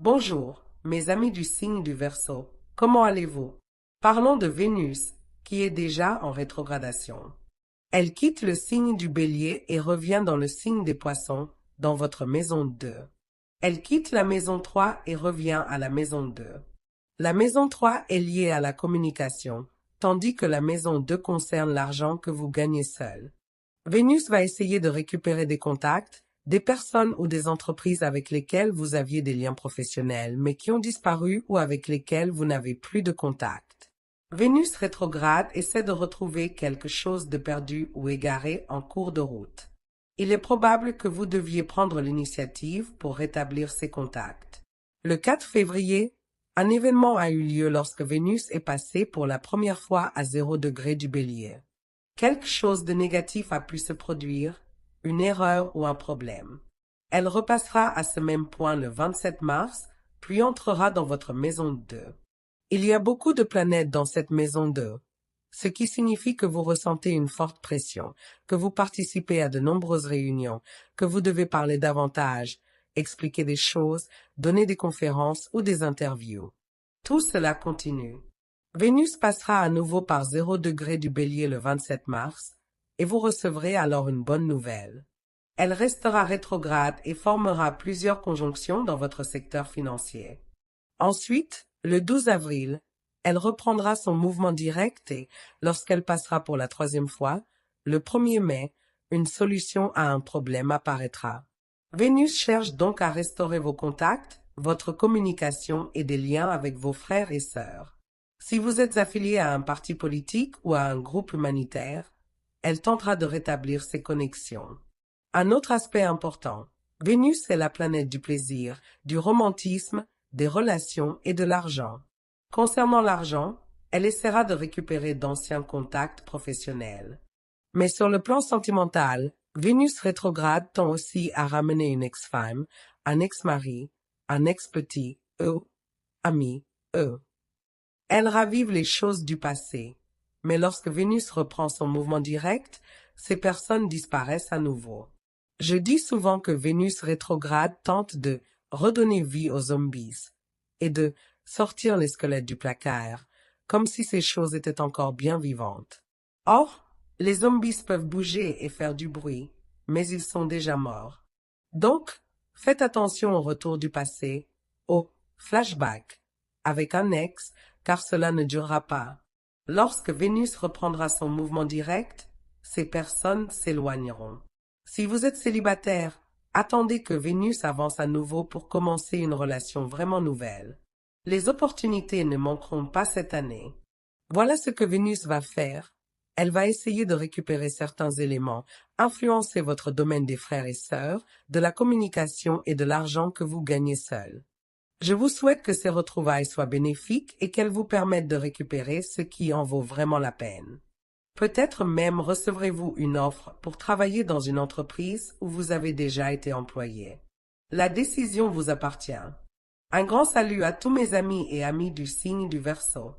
Bonjour, mes amis du signe du Verseau. Comment allez-vous? Parlons de Vénus, qui est déjà en rétrogradation. Elle quitte le signe du Bélier et revient dans le signe des Poissons, dans votre maison 2. Elle quitte la maison 3 et revient à la maison 2. La maison 3 est liée à la communication, tandis que la maison 2 concerne l'argent que vous gagnez seul. Vénus va essayer de récupérer des contacts, des personnes ou des entreprises avec lesquelles vous aviez des liens professionnels, mais qui ont disparu ou avec lesquelles vous n'avez plus de contact. Vénus rétrograde essaie de retrouver quelque chose de perdu ou égaré en cours de route. Il est probable que vous deviez prendre l'initiative pour rétablir ces contacts. Le 4 février, un événement a eu lieu lorsque Vénus est passée pour la première fois à 0 degré du Bélier. Quelque chose de négatif a pu se produire, une erreur ou un problème. Elle repassera à ce même point le 27 mars, puis entrera dans votre maison 2. Il y a beaucoup de planètes dans cette maison 2, ce qui signifie que vous ressentez une forte pression, que vous participez à de nombreuses réunions, que vous devez parler davantage, expliquer des choses, donner des conférences ou des interviews. Tout cela continue. Vénus passera à nouveau par 0 degré du Bélier le 27 mars, et vous recevrez alors une bonne nouvelle. Elle restera rétrograde et formera plusieurs conjonctions dans votre secteur financier. Ensuite, le 12 avril, elle reprendra son mouvement direct et, lorsqu'elle passera pour la 3e fois, le 1er mai, une solution à un problème apparaîtra. Vénus cherche donc à restaurer vos contacts, votre communication et des liens avec vos frères et sœurs. Si vous êtes affilié à un parti politique ou à un groupe humanitaire, elle tentera de rétablir ces connexions. Un autre aspect important, Vénus est la planète du plaisir, du romantisme, des relations et de l'argent. Concernant l'argent, elle essaiera de récupérer d'anciens contacts professionnels. Mais sur le plan sentimental, Vénus rétrograde tend aussi à ramener une ex-femme, un ex-mari, un ex-petit, ami, Elle ravive les choses du passé, mais lorsque Vénus reprend son mouvement direct, ces personnes disparaissent à nouveau. Je dis souvent que Vénus rétrograde tente de redonner vie aux zombies et de sortir les squelettes du placard, comme si ces choses étaient encore bien vivantes. Or, les zombies peuvent bouger et faire du bruit, mais ils sont déjà morts. Donc, faites attention au retour du passé, au flashback, avec un ex, car cela ne durera pas. Lorsque Vénus reprendra son mouvement direct, ces personnes s'éloigneront. Si vous êtes célibataire, attendez que Vénus avance à nouveau pour commencer une relation vraiment nouvelle. Les opportunités ne manqueront pas cette année. Voilà ce que Vénus va faire. Elle va essayer de récupérer certains éléments, influencer votre domaine des frères et sœurs, de la communication et de l'argent que vous gagnez seul. Je vous souhaite que ces retrouvailles soient bénéfiques et qu'elles vous permettent de récupérer ce qui en vaut vraiment la peine. Peut-être même recevrez-vous une offre pour travailler dans une entreprise où vous avez déjà été employé. La décision vous appartient. Un grand salut à tous mes amis et amis du signe du Verseau.